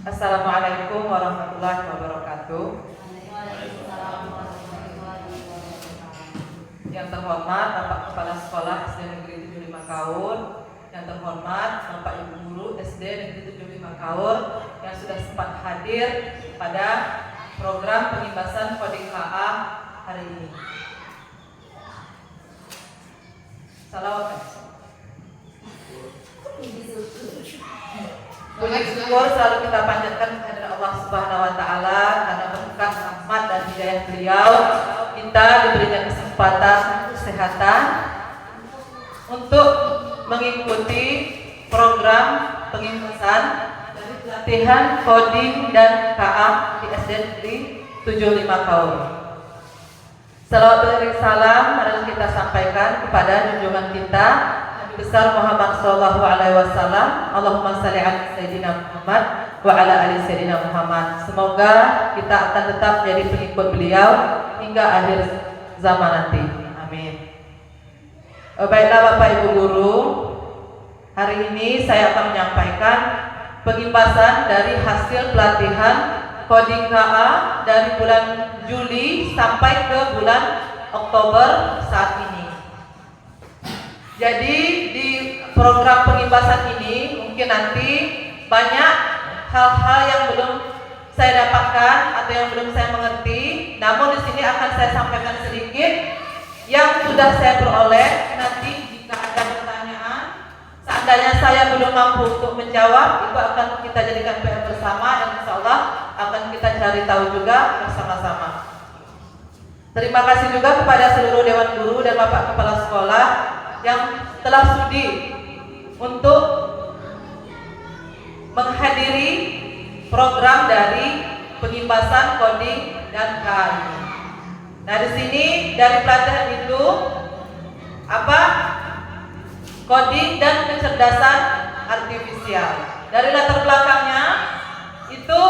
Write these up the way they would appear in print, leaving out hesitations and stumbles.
Assalamualaikum warahmatullahi wabarakatuh. Yang terhormat Bapak Kepala Sekolah SD Negeri 75 Kaur, yang terhormat Bapak Ibu Guru SD Negeri 75 Kaur yang sudah sempat hadir pada program pengibasan Kodim KA hari ini. Salawat. Puji syukur selalu kita panjatkan kepada Allah Subhanahu wa taala karena berkat rahmat dan hidayah beliau kita diberikan kesempatan kesehatan untuk mengikuti program pengibasan dari pelatihan Kodim dan KA di SD Negeri 75 Kaur. Salawat dan salam mari kita sampaikan kepada junjungan kita besar Muhammad sallallahu alaihi wasallam. Allahumma shalli ala sayyidina Muhammad wa ala ali sayyidina Muhammad. Semoga kita akan tetap menjadi pengikut beliau hingga akhir zaman nanti. Amin. Baiklah Bapak Ibu guru, hari ini saya akan menyampaikan pengibasan dari hasil pelatihan Kodim KA dari bulan Juli sampai ke bulan Oktober saat ini. Jadi di program pengibasan ini mungkin nanti banyak hal-hal yang belum saya dapatkan atau yang belum saya mengerti. Namun di sini akan saya sampaikan sedikit yang sudah saya peroleh. Nanti jika ada pertanyaan, seandainya saya belum mampu untuk menjawab, itu akan kita jadikan PR bersama dan insya Allah akan kita cari tahu juga bersama-sama. Terima kasih juga kepada seluruh Dewan Guru dan Bapak Kepala Sekolah yang telah sudi untuk menghadiri program dari pengibasan Kodim dan KA ini. Nah, di sini dari pelatihan itu apa? Kodim dan kecerdasan artifisial. Dari latar belakangnya itu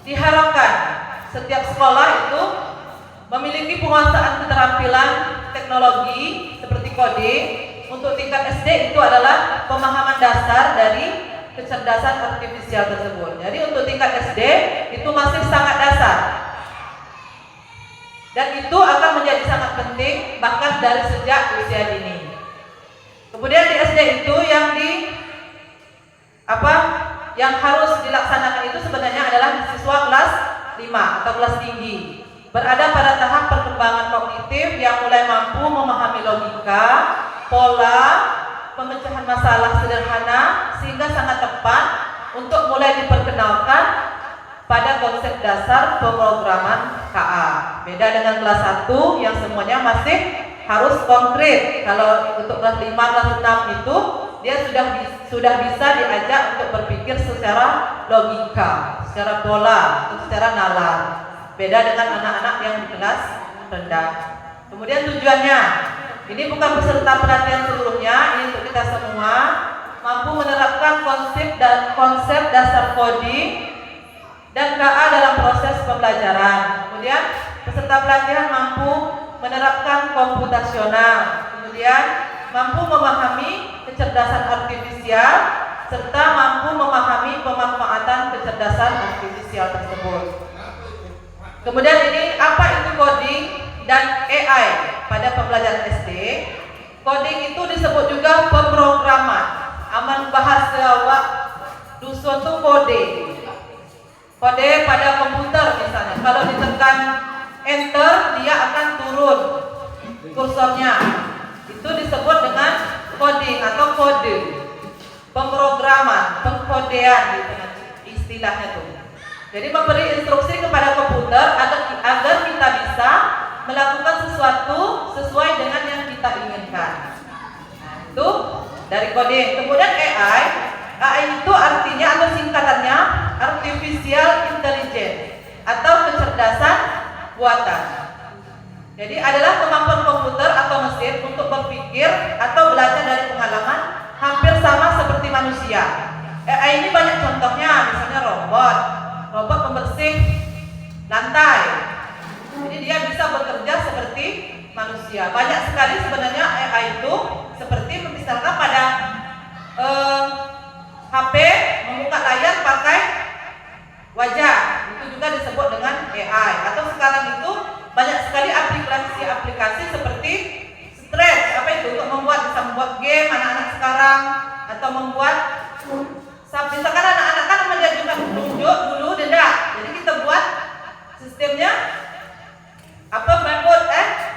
diharapkan setiap sekolah itu memiliki penguasaan keterampilan teknologi seperti koding. Untuk tingkat SD itu adalah pemahaman dasar dari kecerdasan artifisial tersebut. Jadi untuk tingkat SD itu masih sangat dasar. Dan itu akan menjadi sangat penting bahkan dari sejak usia dini. Kemudian di SD itu yang harus dilaksanakan itu sebenarnya adalah siswa kelas 5 atau kelas tinggi. Berada pada tahap perkembangan kognitif yang mulai mampu memahami logika, pola, pemecahan masalah sederhana sehingga sangat tepat untuk mulai diperkenalkan pada konsep dasar pemrograman KA. Beda dengan kelas 1 yang semuanya masih harus konkret. Kalau untuk kelas 5, kelas 6 itu dia sudah bisa diajak untuk berpikir secara logika, secara pola, secara nalar. Beda dengan anak-anak yang di kelas rendah. Kemudian tujuannya, ini bukan peserta pelatihan seluruhnya, ini untuk kita semua mampu menerapkan konsep dasar koding dan KA dalam proses pembelajaran. Kemudian peserta pelatihan mampu menerapkan komputasional, kemudian mampu memahami kecerdasan artifisial serta mampu memahami pemanfaatan kecerdasan artifisial tersebut. Kemudian ini apa itu coding dan AI pada pembelajaran SD? Coding itu disebut juga pemrograman. Aman bahasa dusun itu kode. Kode pada komputer misalnya. Kalau ditekan enter dia akan turun kursornya. Itu disebut dengan coding atau kode. Pemrograman, pengkodean gitu istilahnya tuh. Jadi memberi instruksi kepada komputer agar kita bisa melakukan sesuatu sesuai dengan yang kita inginkan. Nah, itu dari coding. Kemudian AI itu artinya atau singkatannya Artificial Intelligence atau kecerdasan buatan. Jadi adalah kemampuan komputer atau mesin untuk berpikir atau belajar dari pengalaman hampir sama seperti manusia. AI ini banyak contohnya, misalnya robot pembersih lantai. Jadi dia bisa bekerja seperti manusia. Banyak sekali sebenarnya AI itu seperti misalkan pada HP membuka layar pakai atau membuat misalkan anak-anak kan mengajukan tunjuk dulu denda. Jadi kita buat sistemnya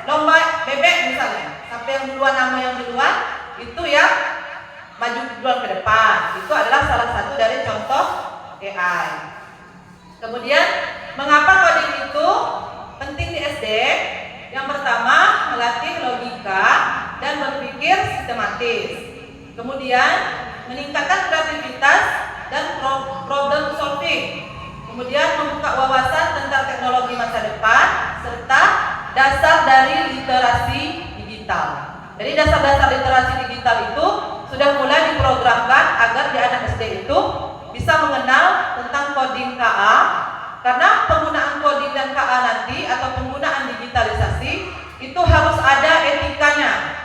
lomba bebek misalnya. Sampai yang duluan, nama yang duluan itu yang maju duluan ke depan. Itu adalah salah satu dari contoh AI. Kemudian mengapa coding itu penting di SD? Yang pertama, melatih logika dan berpikir sistematis. Kemudian meningkatkan kreativitas dan problem solving. Kemudian membuka wawasan tentang teknologi masa depan serta dasar dari literasi digital. Jadi dasar-dasar literasi digital itu sudah mulai diprogramkan agar di anak SD itu bisa mengenal tentang coding KA, karena penggunaan coding dan KA nanti atau penggunaan digitalisasi itu harus ada etikanya.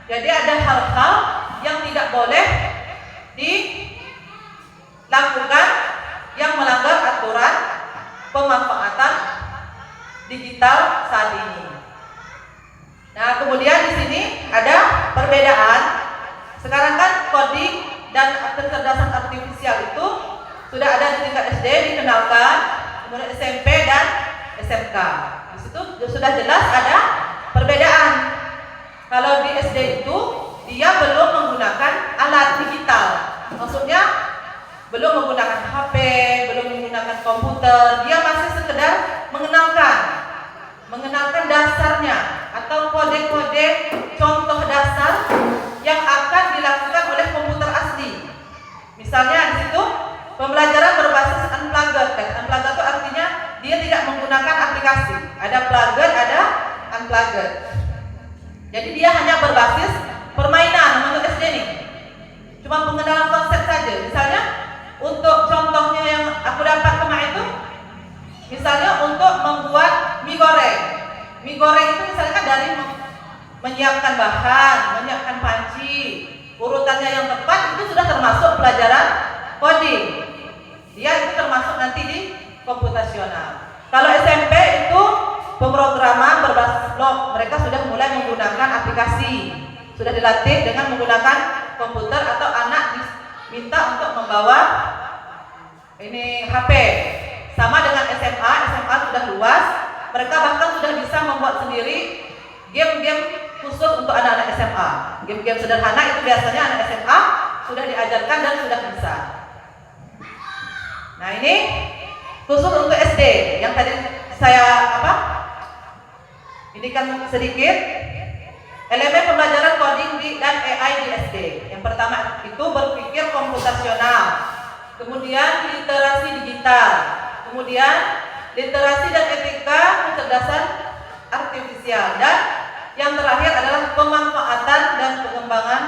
Jadi ada hal-hal yang tidak boleh dilakukan yang melanggar aturan pemanfaatan digital saat ini. Nah, kemudian di sini ada perbedaan. Sekarang kan coding dan kecerdasan artifisial itu sudah ada di tingkat SD dikenalkan, kemudian SMP dan SMK. Di situ sudah jelas ada perbedaan. Kalau di SD itu dia belum menggunakan alat digital, maksudnya belum menggunakan HP, belum menggunakan komputer. Dia masih sekedar mengenalkan dasarnya atau kode-kode contoh dasar yang akan dilakukan oleh komputer asli. Misalnya di situ pembelajaran berbasis unplugged. Unplugged itu artinya dia tidak menggunakan aplikasi. Ada plugged, ada unplugged. Jadi dia hanya berbasis permainan untuk SD nih. Cuma pengenalan konsep saja. Misalnya untuk contohnya yang aku dapat kemarin itu, misalnya untuk membuat mie goreng. Mie goreng itu misalnya kan dari menyiapkan bahan, menyiapkan panci, urutannya yang tepat, itu sudah termasuk pelajaran coding. Dia itu termasuk nanti di komputasional. Kalau SMP itu pemrograman berbasis blok, mereka sudah mulai menggunakan aplikasi, sudah dilatih dengan menggunakan komputer atau anak diminta untuk membawa ini HP. Sama dengan SMA sudah luas, mereka bahkan sudah bisa membuat sendiri game-game khusus untuk anak-anak SMA. Game-game sederhana itu biasanya anak SMA sudah diajarkan dan sudah bisa. Nah, ini khusus untuk SD yang tadi saya ini kan sedikit elemen pembelajaran coding dan AI di SD. Yang pertama itu berpikir komputasional, kemudian literasi digital, kemudian literasi dan etika kecerdasan artifisial, dan yang terakhir adalah pemanfaatan dan pengembangan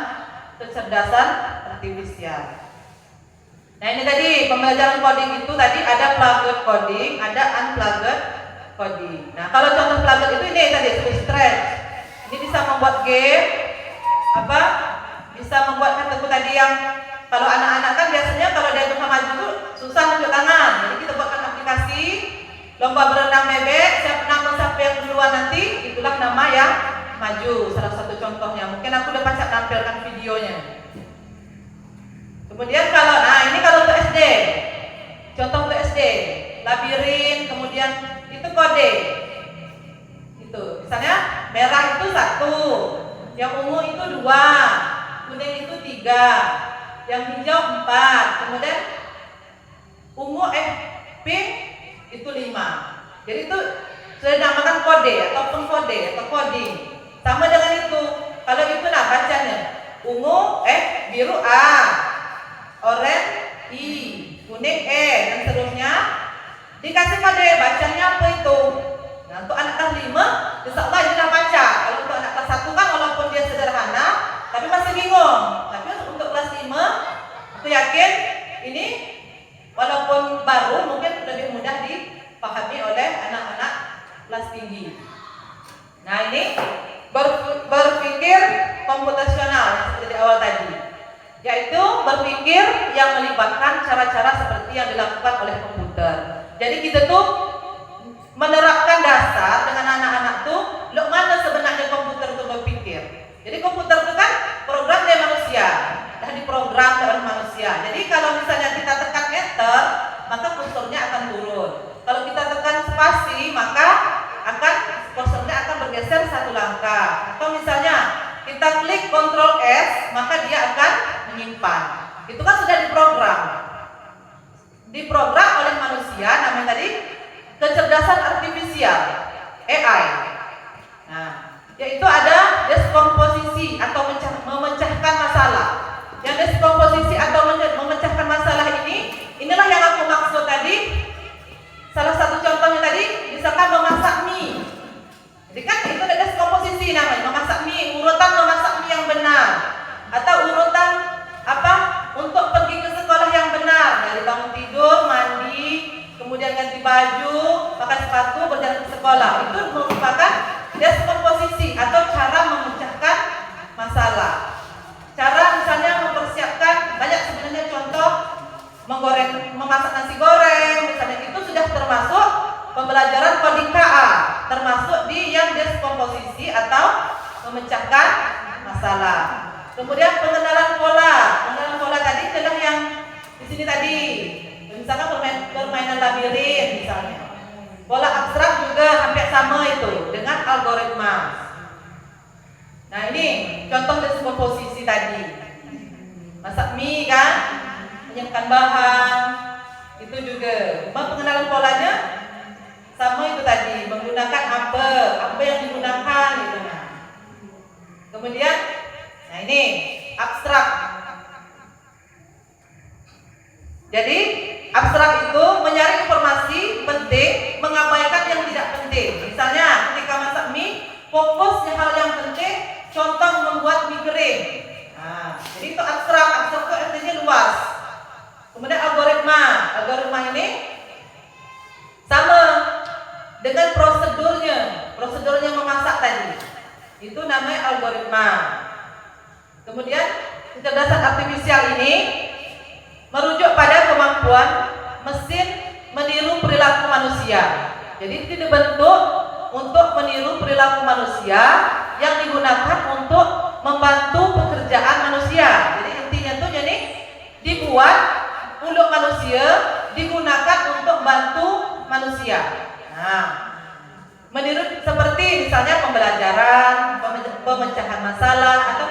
kecerdasan artifisial. Nah, ini tadi pembelajaran coding itu tadi ada plugged coding, ada unplugged coding. Nah, kalau contoh plugged itu ini tadi stretch. Ini bisa membuat game, bisa membuat kataku tadi yang kalau anak-anak kan biasanya kalau dia buka maju itu susah nunjuk tangan. Jadi kita buatkan aplikasi lomba berenang bebek, siapa yang duluan nanti itulah nama yang maju. Salah satu contohnya. Mungkin aku udah pasang tampilkan videonya. Kemudian kalau untuk SD, contoh untuk SD, labirin, kemudian itu kode. Itu misalnya merah itu 1, yang ungu itu 2, kuning itu 3, yang hijau 4, kemudian ungu pink itu 5. Jadi itu sudah dinamakan kode atau pengkode atau coding. Sama dengan itu. Kalau itu bacanya ungu biru A, oranye I, kuning E, dan seterusnya. Dikasih kode bacanya apa itu. Nah, untuk anak kelas 5 insya Allah ini sudah baca. Kalau untuk anak kelas 1 kan walaupun dia sederhana tapi masih bingung. Tapi untuk kelas 5 aku yakin ini walaupun baru mungkin lebih mudah dipahami oleh anak-anak kelas tinggi. Nah, ini berpikir komputasional seperti di awal tadi, yaitu berpikir yang melibatkan cara-cara seperti yang dilakukan oleh komputer. Jadi kita tuh menerapkan dasar dengan anak-anak tuh mana sebenarnya komputer itu berpikir. Jadi komputer itu kan program dari manusia, dah diprogram diprogram oleh manusia. Jadi kalau misalnya kita tekan enter, maka kursornya akan turun. Kalau kita tekan spasi, maka kursornya akan bergeser satu langkah. Atau misalnya kita klik Ctrl S, maka dia akan menyimpan. Itu kan sudah diprogram oleh manusia, namanya tadi kecerdasan artifisial, AI. Nah, yaitu ada deskomposisi atau memecahkan masalah. Yang deskomposisi atau memecahkan masalah inilah yang aku maksud tadi. Salah satu contohnya tadi, misalkan memasak mie. Jadi kan itu ada deskomposisi namanya, memasak mie, urutan memasak mie yang benar, atau urutan untuk pergi ke sekolah yang benar, dari bangun tidur, mandi, kemudian ganti baju, pakai sepatu, berjalan ke sekolah. Itu merupakan deskomposisi atau cara memecahkan masalah. Cara misalnya mempersiapkan, banyak sebenarnya contoh memasak nasi goreng, misalnya itu sudah termasuk pembelajaran coding KA, termasuk di yang deskomposisi atau memecahkan masalah. Kemudian pengenalan pola tadi adalah yang di sini tadi, misalkan permainan labirin misalnya. Pola abstrak juga hampir sama itu dengan algoritma. Nah ini contoh deskomposisi tadi. Masak mie kan, menyiapkan bahan, itu juga. Pengenalan polanya sama itu tadi, menggunakan apa yang digunakan gitu. Kemudian, nah ini abstrak. Jadi abstrak itu mencari informasi penting, mengabaikan yang tidak penting. Misalnya ketika masak mie, fokus hal yang penting, contoh membuat mie kering. Nah, jadi itu abstrak itu artinya luas. Kemudian algoritma ini sama dengan prosedurnya memasak tadi. Itu namanya algoritma. Kemudian kecerdasan artifisial ini merujuk pada kemampuan mesin meniru perilaku manusia. Jadi itu dibentuk untuk meniru perilaku manusia yang digunakan untuk membantu pekerjaan manusia. Jadi intinya tuh jadi dibuat untuk manusia, digunakan untuk bantu manusia. Nah, meniru seperti misalnya pembelajaran, pemecahan masalah atau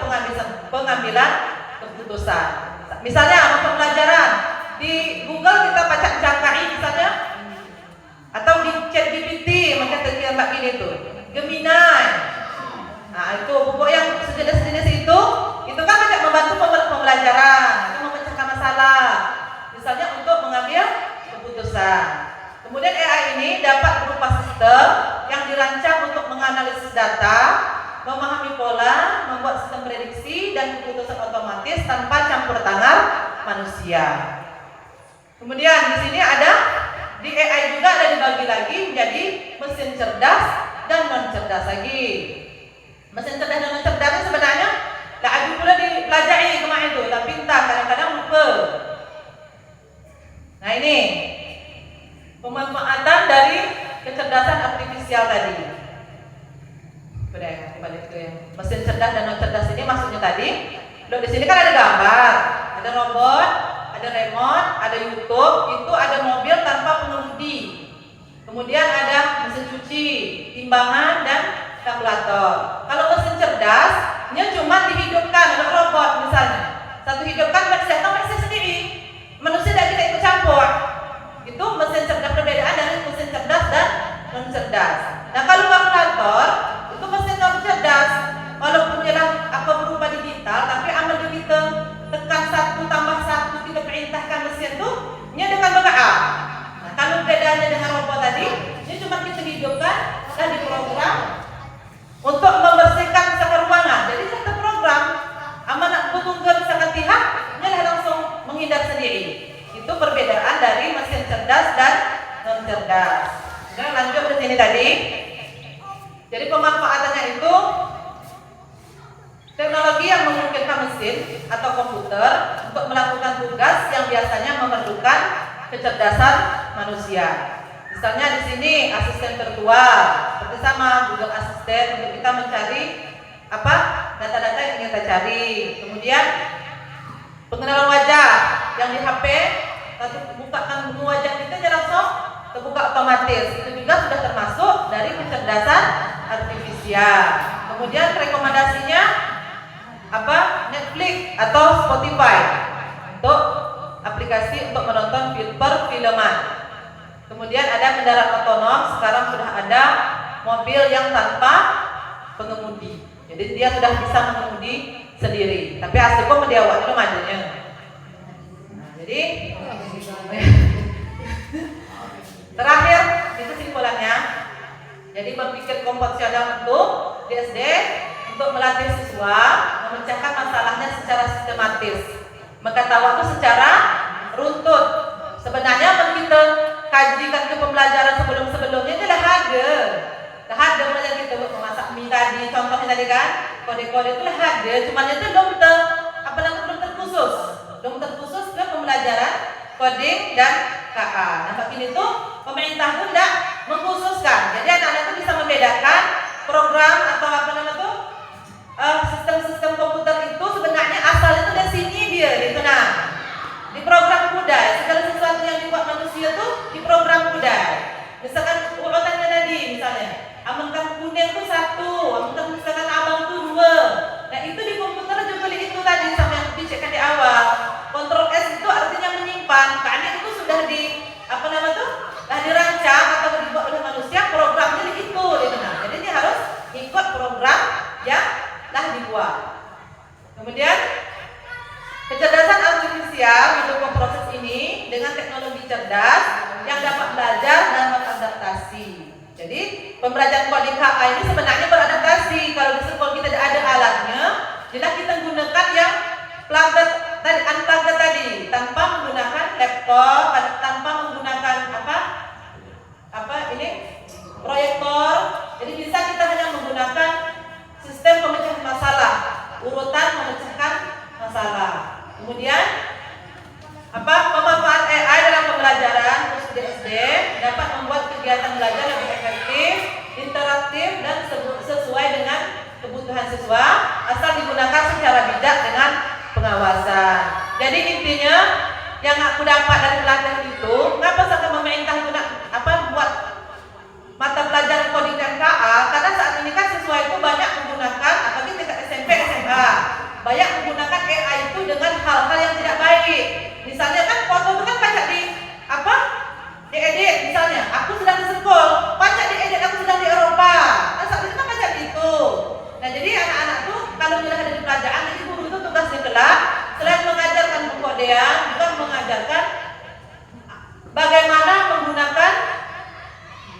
pengambilan keputusan. Misalnya pembelajaran di Google kita baca Jangkai misalnya, atau di ChatGPT macam tadi yang Mbak gini tuh, Gemini. Nah itu buku yang sejenis itu kan banyak membantu pembelajaran, itu memecahkan masalah, misalnya untuk mengambil keputusan. Kemudian AI ini dapat berupa sistem yang dirancang untuk menganalisis data, memahami pola, membuat sistem prediksi dan keputusan otomatis tanpa campur tangan manusia. Kemudian di sini di AI juga ada dibagi lagi menjadi mesin cerdas dan non cerdas lagi. Mesin cerdas dan non cerdas itu sebenarnya ada pula dipelajari kemarin itu, tapi entah kadang-kadang lupa. Nah ini pemanfaatan dari kecerdasan artifisial tadi. Udah balik ke yang mesin cerdas dan non cerdas ini maksudnya tadi. Loh, di sini kan ada gambar, ada robot, ada remote, ada YouTube, itu ada mobil tanpa pengemudi. Kemudian ada mesin cuci, timbangan dan kalkulator. Kalau mesin cerdas, dia cuma dihidupkan oleh robot misalnya. Satu hidupkan manusia sendiri. Manusia tidak kita ikut campur. Itu mesin cerdas, perbedaan dari mesin cerdas dan non cerdas. Nah kalau kalkulator itu mesin non cerdas. Walaupun dia berupa digital, tapi amal kita tekan 1 tambah 1 kita perintahkan mesin itu, dia dengan bergerak. Nah kalau bedanya dengan robot tadi, dia cuma kita hidupkan dan diprogram untuk membersihkan misalkan ruangan. Jadi satu program amanat bertunggal misalkan pihak, dia langsung menghindar sendiri. Itu perbedaan dari mesin cerdas dan non cerdas. Nah, lanjut ke sini tadi. Jadi pemanfaatannya itu teknologi yang memungkinkan mesin atau komputer untuk melakukan tugas yang biasanya memerlukan kecerdasan manusia. Misalnya di sini asisten virtual, seperti sama Google Assistant untuk kita mencari data-data yang ingin kita cari. Kemudian Pengenalan wajah yang di HP, nanti bukakan menu wajah kita aja langsung terbuka otomatis. Itu juga sudah termasuk dari kecerdasan artifisial. Kemudian rekomendasinya apa? Netflix atau Spotify untuk aplikasi untuk menonton perfilman. Kemudian ada kendaraan otonom, sekarang sudah ada mobil yang tanpa pengemudi. Jadi dia sudah bisa mengemudi sendiri. Tapi asli kok mendiawak itu majunya. Nah, jadi terakhir itu kesimpulannya. Jadi berpikir komposisional untuk di SD untuk melatih siswa memecahkan masalahnya secara sistematis, mengetahui secara runtut. Sebenarnya kita kajikan ke pembelajaran sebelumnya itu dah ada belajar kita memasak mie tadi, contohnya tadi kan, kode-kode itu dah ada, cuman itu belum terkhusus ke pembelajaran coding dan KA. Nah, begini tuh pemerintah pun tidak mengkhususkan. Jadi anak-anak itu bisa membedakan program atau sistem-sistem komputer itu sebenarnya asalnya itu dari sini dia gitu. Nah, di program budaya segala sesuatu yang dibuat manusia tuh di program budaya. Misalkan urutannya tadi, misalnya amankan kuning itu 1, amankan misalkan abang itu 2. Nah, itu di komputer juga itu tadi sama yang dicekkan di awal. Kontrol S itu artinya menyimpan, karena itu sudah dirancang atau dibuat oleh manusia, programnya di itu gitu. Nah, jadi dia harus ikut program yang telah dibuat. Kemudian kecerdasan artifisial mendukung proses ini dengan teknologi cerdas yang dapat belajar dan beradaptasi. Jadi pembelajaran coding KA ini sebenarnya beradaptasi. Kalau di sekolah kita tidak ada alatnya, jadi kita gunakan yang unplugged tadi, tanpa menggunakan laptop, tanpa menggunakan proyektor. Jadi bisa kita hanya menggunakan sistem pemecahan masalah, urutan memecahkan masalah. Kemudian pemanfaat AI dalam pembelajaran khusus di SD dapat membuat kegiatan belajar lebih efektif, interaktif dan sesuai dengan kebutuhan siswa, asal digunakan secara bijak dengan pengawasan. Jadi intinya yang aku dapat dari pelatihan itu, kenapa sampai pemerintah itu buat mata pelajaran coding dan KA? Karena saat ini kan siswa itu banyak menggunakan, apalagi tingkat SMP, SMA, banyak menggunakan AI itu dengan hal-hal yang tidak baik. Misalnya kan foto itu kan banyak diedit. Misalnya aku sedang di sekolah, banyak diedit aku sedang di Eropa. Nah, saat itu kan banyak gitu. Nah, jadi anak-anak tuh kalau sudah ada di pelajaran, jadi guru itu tugasnya kelak selain mengajarkan pengkodean, juga mengajarkan bagaimana menggunakan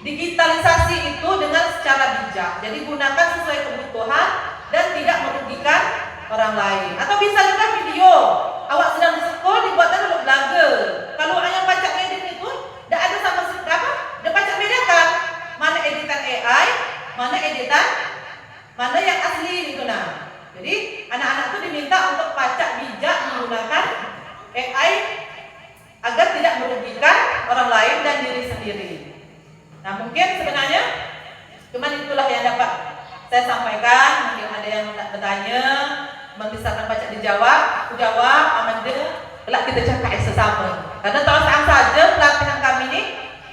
digitalisasi itu dengan secara bijak. Jadi gunakan sesuai kebutuhan dan tidak merugikan orang lain. Atau bisa juga video, awak sedang di sekolah dibuatkan oleh blogger. Kalau yang baca edit itu tidak ada sama sekali dia baca bedakan mana editan AI, mana yang asli gitu. Nah, jadi anak-anak itu diminta untuk pacak bijak menggunakan AI agar tidak merugikan orang lain dan diri sendiri. Nah, mungkin sebenarnya cuman itulah yang dapat saya sampaikan. Mungkin ada yang bertanya, misalkan baca dijawab, aku jawab, amanda, kelak kita cakap sesama. Karena tahun saja pelatihan kami ini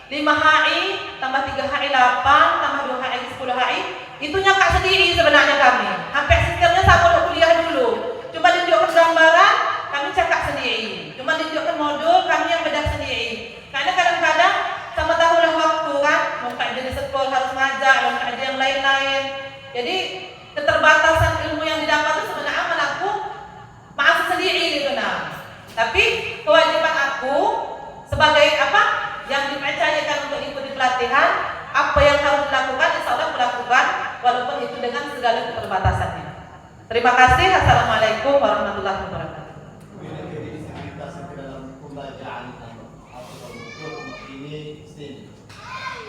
5 HI tambah 3 HI 8 tambah 2 HI 10 HI itu nyangka sendiri sebenarnya kami. Hampir sistemnya sama untuk kuliah dulu. Cuma ditunjukkan gambaran, kami cakap sendiri. Cuma ditunjukkan modul, kami yang bedah sendiri. Karena kadang-kadang sama tahulah waktu kan, mau kajian di sekolah harus ngajar, mau kajian yang lain-lain. Jadi keterbatasan ilmu yang didapat itu sebenarnya aku maaf sendiri gitu. Nah, tapi kewajiban aku sebagai yang dipercayakan untuk ikuti pelatihan, apa yang harus dilakukan, insya Allah melakukan walaupun itu dengan segala keterbatasannya. Terima kasih. Assalamualaikum warahmatullahi wabarakatuh.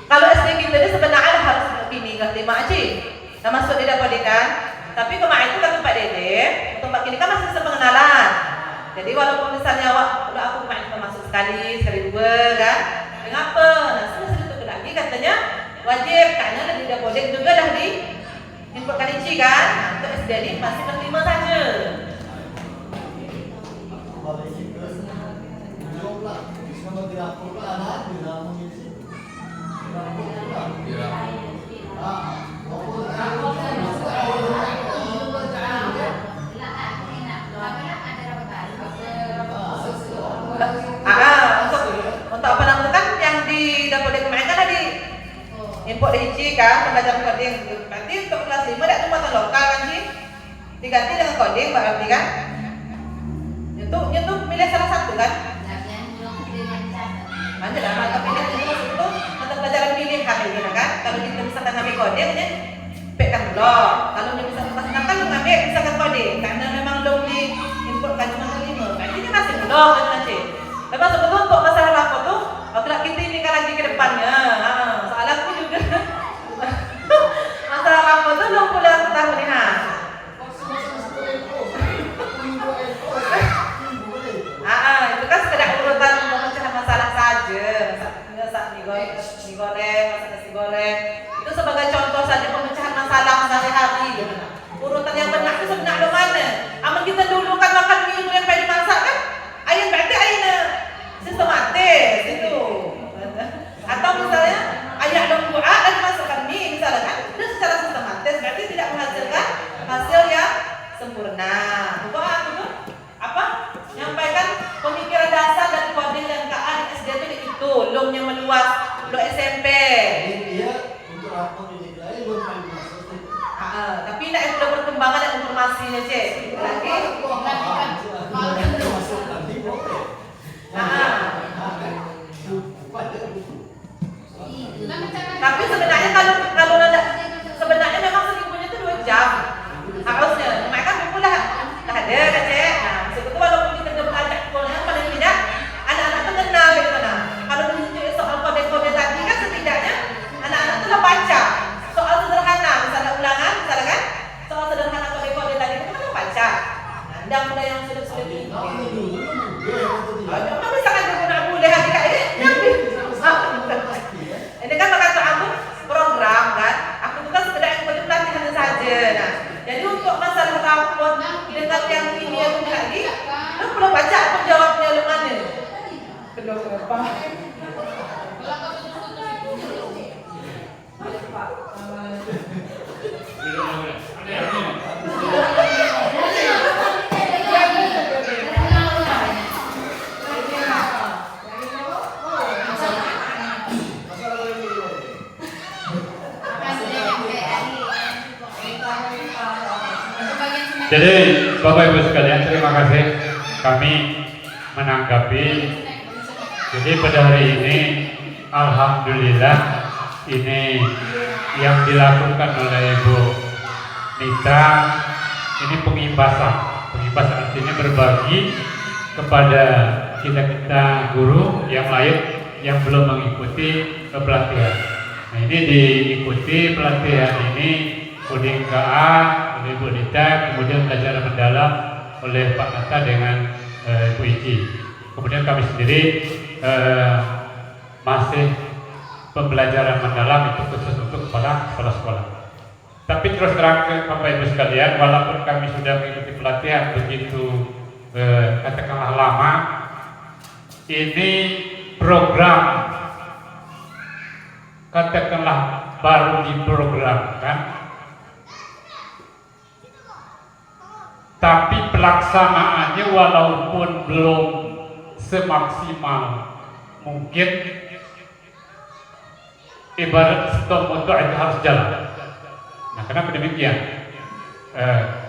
Kalau SD kita ini sebenarnya harus begini, nggak 5 aja. Nah, masuk tidak pendidikan. Tapi kemarin itu kata Pak Dede, untuk Pak ini kan masih pengenalan. Jadi walaupun misalnya aku kemarin masuk sekali 2 kan, mengapa? Nah, sudah itu lagi katanya wajib, karena tidak boleh juga dah di input kan. Nah, untuk SD ini masih 5 saja. Untuk apa namanya kan yang di dapur kemarin kan ada input DHC kan, pembelajaran coding. Berarti untuk kelas 5 ada muatan lokal kan sih? Diganti dengan coding berarti kan? Itu pilih salah satu kan? Mana lah mata pilih itu mata pelajaran pilihan ini kan? Kalau kita misalkan ngambil coding ini pekan blok. Kalau dia bisa kan ngambil misalkan coding karena memang belum di inputkan cuma 5. Berarti ini masih blok kan nanti. Memang sebetulnya untuk masalah rapor tuh, kalau kita ini kan lagi ke depannya. Soalnya aku juga masalah rapor tuh belum pulang tahun ini. Itu kan sekedar urutan pemecahan masalah saja. Masak mie goreng, masak nasi goreng. Itu sebagai contoh saja pemecahan masalah sehari-hari. Urutan yang benar itu sebenarnya mana? Aman kita dulu kan makan mie itu yang kayak dimasak kan? Ayam berarti ayam sistematis itu. Atau misalnya ayam lembu A dan dimasukkan mie misalnya kan? Itu secara sistematis berarti tidak menghasilkan hasil yang sempurna. Bukan itu apa? Nyampaikan pemikiran dasar dari coding dan KA di SD itu belumnya meluas untuk SMP. Iya, untuk rapor ini lain belum masuk. Tapi tidak sudah perkembangan dan informasinya cek. Lagi. Tapi sebenarnya kalau sebenarnya memang seminggunya itu 2 jam harusnya. Mereka buku lah ada kan cek. Nah, sebetulnya walaupun kita sudah belajar sekolahnya paling tidak anak-anak itu kenal gitu nah. Kalau ditunjukin soal kode-kode tadi kan setidaknya anak-anak itu lah baca soal sederhana, misalnya ulangan, misalnya kan soal sederhana kode-kode tadi itu kan baca. Nah, dan mulai yang sulit-sulit ini. Memang misalkan dia boleh hati kayak ini. Ini kan makanya aku program kan. Aku itu kan sekedar ikut pelatihan saja. Nah, jadi untuk masalah rapor dengan yang ini yang lagi, lu perlu baca pun jawabnya lu mana? Belum berapa. Jadi Bapak Ibu sekalian, terima kasih kami menanggapi. Jadi pada hari ini alhamdulillah ini yang dilakukan oleh Ibu Nita ini pengimbasan artinya berbagi kepada kita guru yang lain yang belum mengikuti pelatihan. Nah, ini diikuti pelatihan ini coding KA oleh Ibu Nita, kemudian belajar mendalam oleh Pak Nata dengan Ibu Ici. Kemudian kami sendiri masih pembelajaran mendalam itu khusus untuk kepala sekolah. Tapi terus terang ke Bapak Ibu sekalian, walaupun kami sudah mengikuti pelatihan begitu katakanlah lama, ini program katakanlah baru diprogramkan, tapi pelaksanaannya walaupun belum semaksimal mungkin, ibarat stop motor itu harus jalan. Nah, kenapa demikian?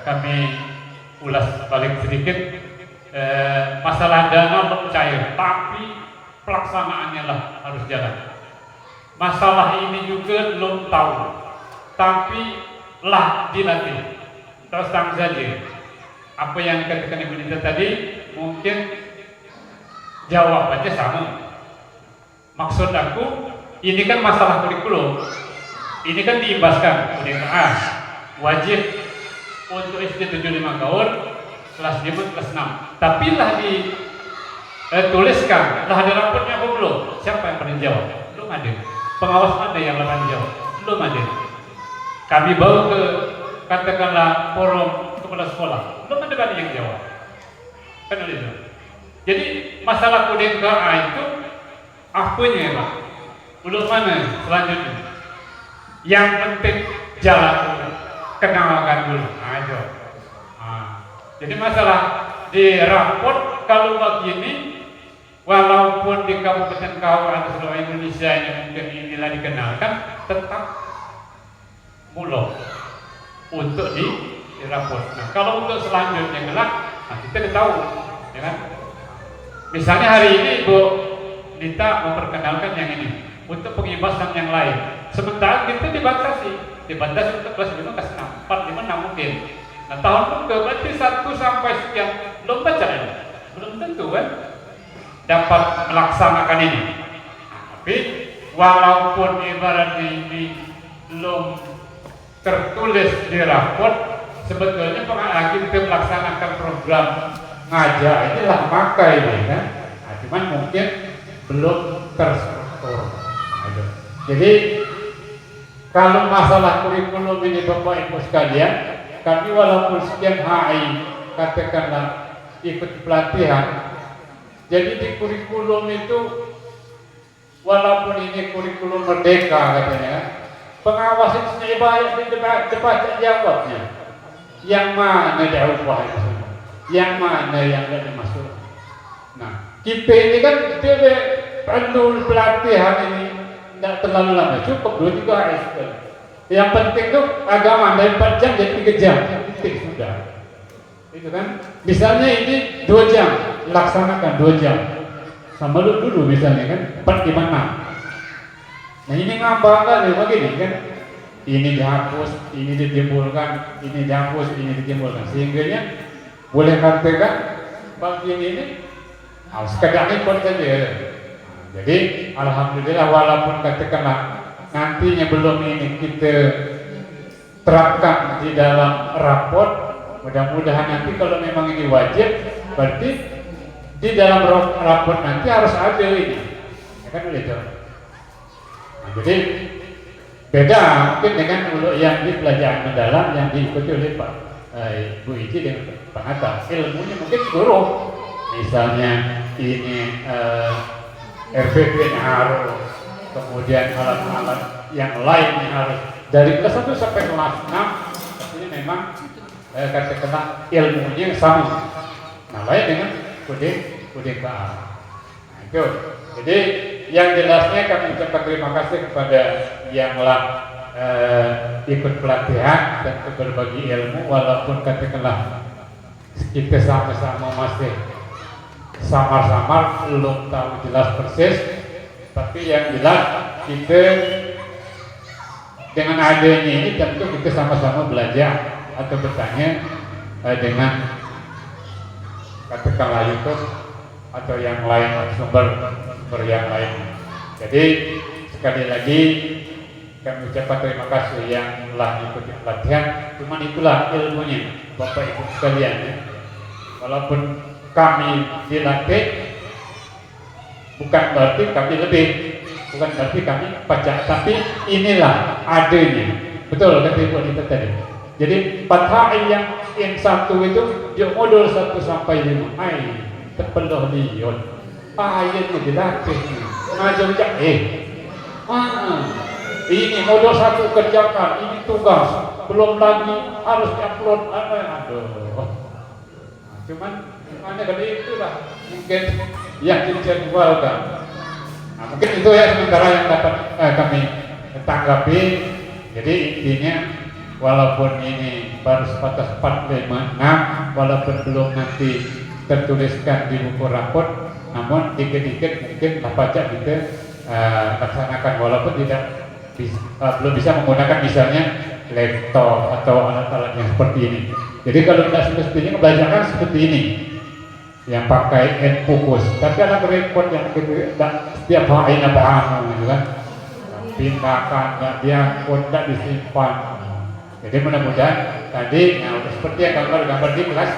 Kami ulas balik sedikit. Masalah dana belum cair, tapi pelaksanaannya lah harus jalan. Masalah ini juga belum tahu, tapi lah dilatih. Terus terang saja, apa yang dikatakan Ibu Nita tadi mungkin jawabannya sama. Maksud aku, ini kan masalah kurikulum. Ini kan diimbaskan oleh KA, wajib untuk SD 75 tahun, kelas 5, kelas 6. Tapi lah dituliskan, lah ada rapotnya apa belum? Siapa yang pernah jawab? Belum ada. Pengawas ada yang pernah jawab? Belum ada. Kami bawa ke katakanlah forum kepala sekolah, belum ada yang jawab. Kan itu. Jadi masalah kode KA itu Akunya ya Pak. Uluk mana selanjutnya? Yang penting jalan dulu, kenalkan dulu. Ayo. Jadi masalah di raport kalau begini, walaupun di Kabupaten Kaur atau seluruh Indonesia ini mungkin inilah dikenalkan, tetap mulok untuk di raport. Nah, kalau untuk selanjutnya kelak, kita udah tahu, ya kan? Misalnya hari ini Bu Dita memperkenalkan yang ini untuk pengibasan yang lain. Sementara kita dibatasi untuk kelas 5 kelas 6, 4, 5, 6 mungkin. Nah, tahun ke berarti 1 sampai sekian belum baca ini, belum tentu kan dapat melaksanakan ini. Tapi walaupun ibarat ini belum tertulis di raport, sebetulnya kita melaksanakan program ngajar inilah maka ini kan. Nah, cuman mungkin belum terstruktur. Jadi kalau masalah kurikulum ini Bapak Ibu sekalian, kami walaupun sekian HI katakanlah ikut pelatihan, jadi di kurikulum itu walaupun ini kurikulum merdeka katanya, pengawas itu sendiri banyak dibaca jawabnya. Yang mana diubah itu semua? Yang mana yang tidak dimasuk? Nah, kita ini kan perlu pelatihan ini tidak terlalu lama, cukup 2-3 hari. Yang penting tuh agama dari 4 jam jadi 3 jam, titik sudah. Itu kan, misalnya ini 2 jam, laksanakan 2 jam. Sama dulu misalnya kan, 4, 5, 6. Nah ini ngambang kali begini kan, ini dihapus, ini ditimbulkan, ini dihapus, ini ditimbulkan. Sehingga boleh katakan bagian ini harus sekedar ikut saja. Jadi alhamdulillah walaupun katakanlah nantinya belum ini kita terapkan di dalam raport, mudah-mudahan nanti kalau memang ini wajib, berarti di dalam raport nanti harus ada ini, ya kan begitu. Nah, jadi beda mungkin dengan yang di pelajaran mendalam yang diikuti oleh Pak Bu Iji dengan Pak Hatta. Ilmunya mungkin seluruh, misalnya ini RPP harus, kemudian alat-alat yang lainnya harus dari kelas 1 sampai kelas 6. Ini memang katakanlah ilmunya sama. Nah, lain dengan KUDKA. Nah, itu. Jadi yang jelasnya kami ucapkan terima kasih kepada yang telah ikut pelatihan dan berbagi ilmu, walaupun katakanlah kita sama-sama masih samar-samar belum tahu jelas persis, tapi yang jelas kita dengan adanya ini tentu kita sama-sama belajar atau bertanya dengan katakanlah YouTube atau yang lain, sumber yang lain. Jadi sekali lagi kami ucapkan terima kasih yang telah mengikuti pelatihan. Cuman itulah ilmunya Bapak Ibu sekalian ya. Walaupun kami dilatih, bukan berarti kami lebih, bukan berarti kami pajak, tapi inilah adanya. Betul kata Ibu Anita tadi. Jadi 4 HI yang satu itu dia modul 1 sampai 5 terpenuh liyon. Ayatnya dilatih. Ngajar ini modul 1 kerjakan, ini tugas, belum lagi harus diupload. Aduh. Cuman mana kali itulah mungkin yang dijadwalkan. Nah, mungkin itu ya sementara yang dapat kami tanggapi. Jadi intinya walaupun ini baru sebatas 4, 5, 6, walaupun belum nanti tertuliskan di buku raport, namun dikit-dikit mungkin pajak kita laksanakan walaupun tidak belum bisa menggunakan misalnya laptop atau alat-alat yang seperti ini. Jadi kalau tidak semestinya belajarkan seperti ini yang pakai fokus, tapi anak repot yang kita setiap hari paham gitu kan, pindahkan nggak diangkut, nggak disimpan. Jadi mudah-mudahan tadi seperti yang gambar di kelas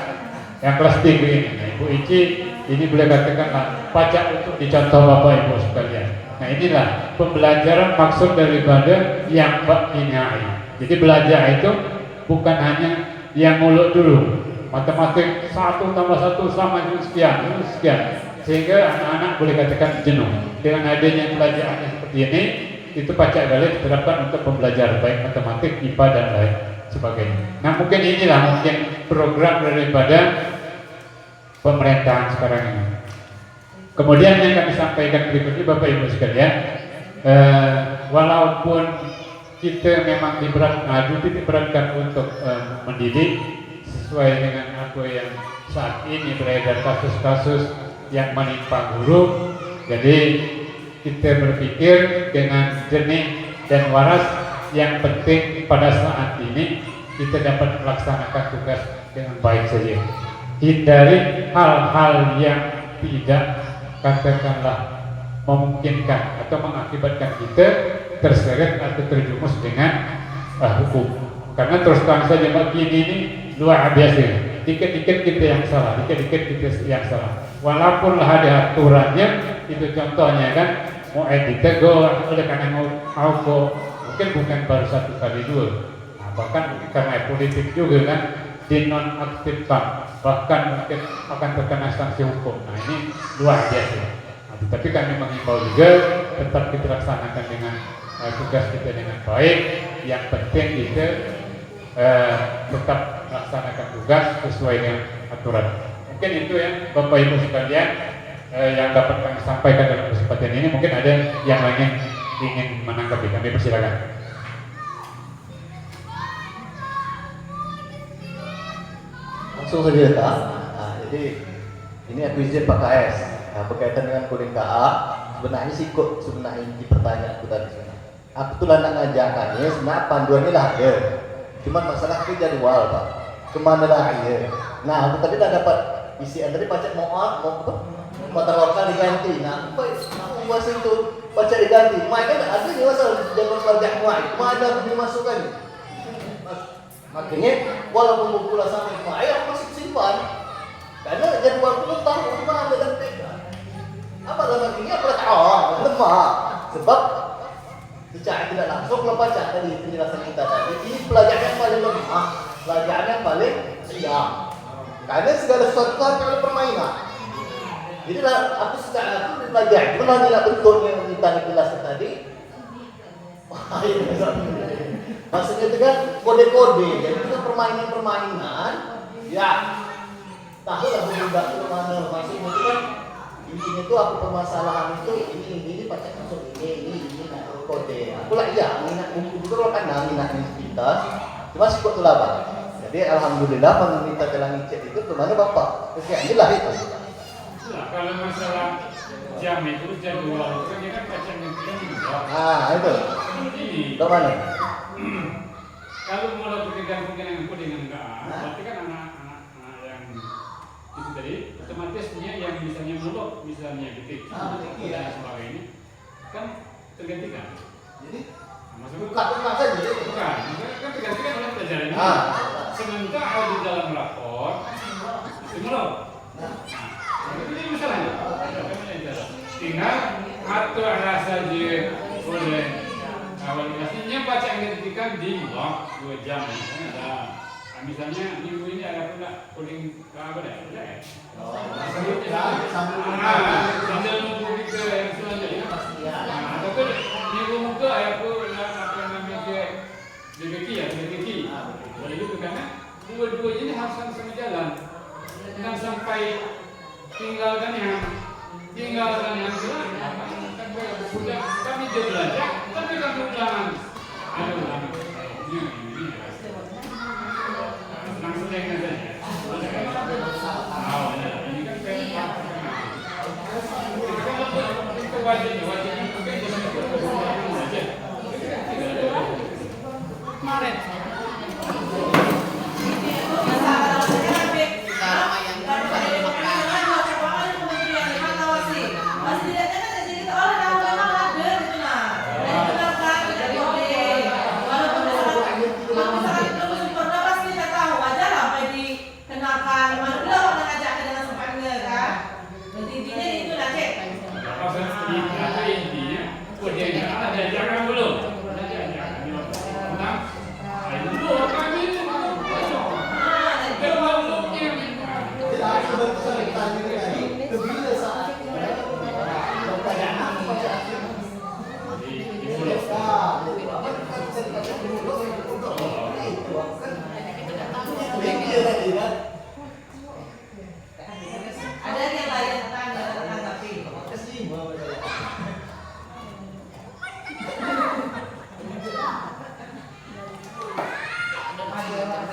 yang kelas 3 ini, Ibu Ici ini boleh katakan pajak untuk dicontoh Bapak Ibu sekalian. Nah inilah pembelajaran maksud daripada yang ini. Jadi belajar itu bukan hanya yang mulut dulu, matematik 1 tambah 1 sama sekian, sehingga anak-anak boleh katakan jenuh. Dengan adanya pelajaran yang seperti ini, itu pacak balik diterapkan untuk pembelajaran baik matematik, IPA dan lain sebagainya. Nah mungkin inilah program daripada pemerintahan sekarang ini. Kemudian yang kami sampaikan berikutnya Bapak Ibu sekalian, walaupun kita memang diberatkan untuk mendidik sesuai dengan apa yang saat ini beredar kasus-kasus yang menimpa guru, jadi kita berpikir dengan jernih dan waras. Yang penting pada saat ini kita dapat melaksanakan tugas dengan baik saja. Hindari hal-hal yang tidak katakanlah memungkinkan atau mengakibatkan kita terseret atau terjumus dengan hukum. Karena terus terang saja begini ini luar biasa. Dikit-dikit kita yang salah, dikit-dikit kita yang salah. Walaupun ada aturannya, itu contohnya kan mau ditegur oleh karena mau mungkin bukan baru satu kali dua, nah, bahkan karena politik juga kan dinonaktifkan, bahkan mungkin akan terkena sanksi hukum. Nah ini luar biasa. Nah, tapi kami mengimbau juga tetap kita laksanakan dengan tugas kita dengan baik. Yang penting kita tetap melaksanakan tugas sesuai dengan aturan. Mungkin itu ya Bapak Ibu sekalian yang dapat kami sampaikan dalam kesempatan ini. Mungkin ada yang lain ingin menanggapi, kami persilakan. Langsung saja Kak. Nah, jadi ini aku izin Pak KS. Nah, berkaitan dengan koding KA, sebenarnya sih kok sebenarnya di pertanyaan aku tadi. Aku tuh nak ngajarkannya, sebenarnya panduannya lah ada. Cuman masalah itu jadwal Pak. Kemana lah ya? Nah, aku tadi dah dapat isian tadi baca mau kota lokal diganti. Nah, apa bahasa itu baca diganti. Mereka ada nih masalah jadwal pelajar muai. Mana aku dimasukkan? Makanya walaupun buku sama muai aku masih simpan. Karena jadwal itu tahu mana ada dan tidak. Apa lagi apa lemah. Sebab secara tidak langsung kalau baca tadi penjelasan kita tadi ini pelajaran yang paling lemah, pelajaran yang paling siap. Karena segala sesuatu harus ada permainan. Jadi aku secara aku belajar gimana nilai bentuknya yang kita jelas tadi. Wah, ini maksudnya itu kan kode-kode, jadi itu permainan-permainan. Ya, tahu lah budak itu mana maksudnya itu kan intinya itu aku permasalahan itu ini pakai masuk ini nah kode. Aku lah iya minat buku itu kan minat aktivitas. Cuma sih kok tuh lah Pak. Jadi alhamdulillah pemerintah telah ngecek itu kemana Bapak? Kesianilah itu. Nah, kalau masalah jam itu jadwal itu kan dia kan baca mungkin juga. Ah itu. Ini. Kemana? Kalau mulai bergantung dengan dengan KA, berarti kan anak-anak yang itu tadi otomatisnya yang misalnya muluk, misalnya detik, dan sebagainya kan tergantikan. Jadi maksudnya bukan saja. Bukan, kan tergantikan oleh pelajaran ini. Sementara di dalam rapor itu muluk. Ini masalahnya. Tinggal atur saja oleh awal kelasnya baca yang di blog 2 jam misalnya minggu ini ada pula coding ke apa dah? Sambil nunggu ke yang selanjutnya. Atau minggu muka ada pula apa namanya DBQ ya, DBQ. Boleh juga karena dua-dua ini harus sama-sama jalan. Jangan sampai tinggalkan yang sudah kami dia belajar tapi kami ulangan ada ulangan langsung dengan saja ini kan itu wajibnya mungkin jangan saja kemarin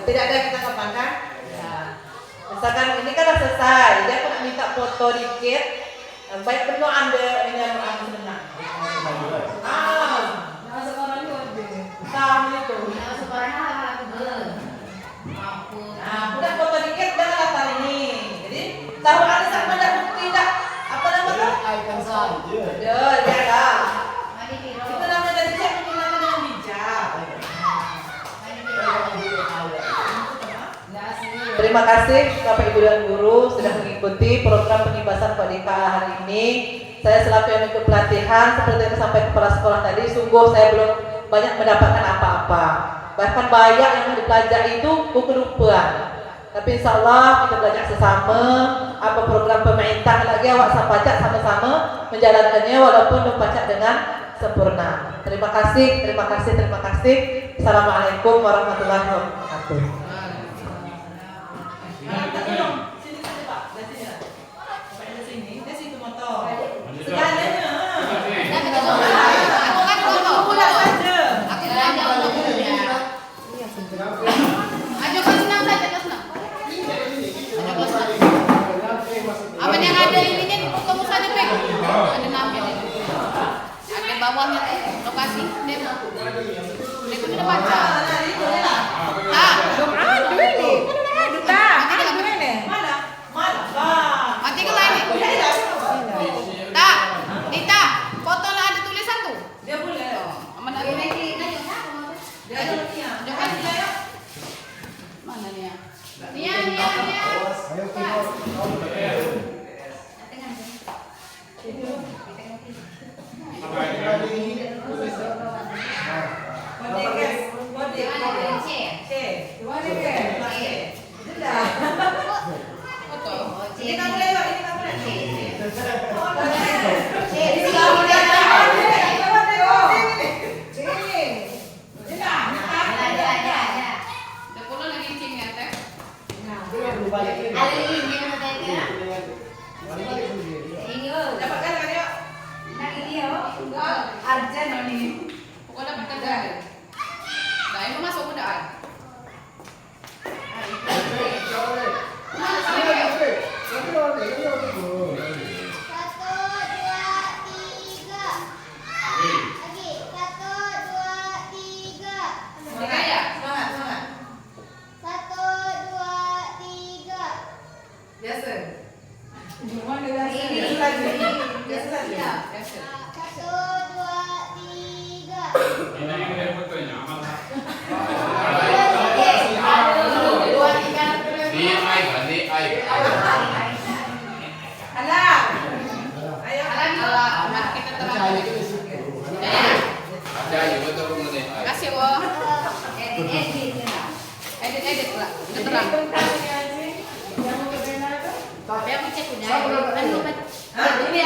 Tidak ada yang kita kapan kan? Ya. Misalkan ini kan udah selesai, jadi aku nak minta foto dikit. Baik penuh anda ini yang sebenarnya. Sama itu. Nah, udah foto dikit dengan latar ini. Jadi tahu ada sama ada bukti tidak? Apa nama tuh? Icon saja. Ya, dia ada. Itu namanya dari cek menggunakan dengan bijak. Terima kasih Bapak Ibu dan Guru sudah mengikuti program pengibasan PDK hari ini. Saya selaku yang ikut pelatihan seperti yang disampaikan kepala sekolah tadi, sungguh saya belum banyak mendapatkan apa-apa. Bahkan banyak yang dipelajari itu kelupaan. Tapi insya Allah kita belajar sesama. Apa program pemerintah lagi awak sampacak sama-sama menjalankannya walaupun belum pacak dengan sempurna. Terima kasih, terima kasih, terima kasih. Assalamualaikum warahmatullahi wabarakatuh. Sini saja Pak, dari sini lah. Sampai dari sini, dari situ motor. Segalanya. Pulang saja. Apa yang ada ininya di foto saja Pek? Ada namanya. Ada bawahnya lokasi demo. Itu sudah baca. Ah, ada ini. Mati ke lain. Tak, Dita, foto lah ada tulisan tuh. Dia boleh. Mana ini? Dia ada dia. Jangan dia. Mana dia? Nia. Ini kamu lewat, ini kamu lewat. Dapatkan kan yuk? Arjan ini. Pokoknya dapatkan kan. Nah, ini masuk udah. Kasih wo. Edit pula. Terang. Yang mau ke Bena itu? Saya mau cek punya. Ini